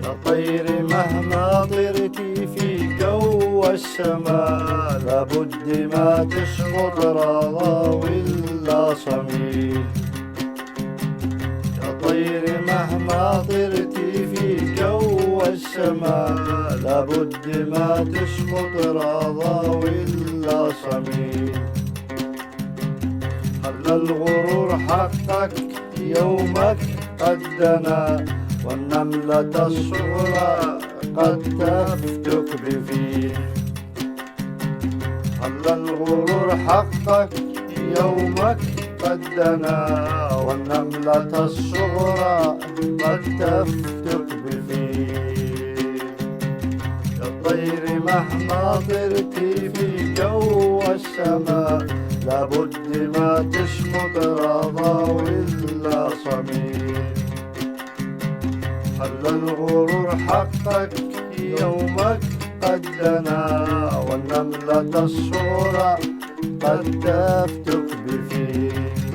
يا طير مهما طرتي في جو السماء، لابد ما تسقط راضي ولا صميل. يا طير مهما طرتي في جو السماء، لابد ما تسقط راضي ولا صميل. خلى الغرور حقك يومك قد دنا، والنملة الصغرى قد تفتك بفيل. خلى الغرور حقك يومك قد دنا، والنملة الصغرى قد تفتك بفيل. يا طير مهما طرتي في جو السماء، لابد ما تسقط راضى ولا صميل. خلى الغرور حقك يومك قد دنا، والنملة الصغرى قد تفتك بفيل.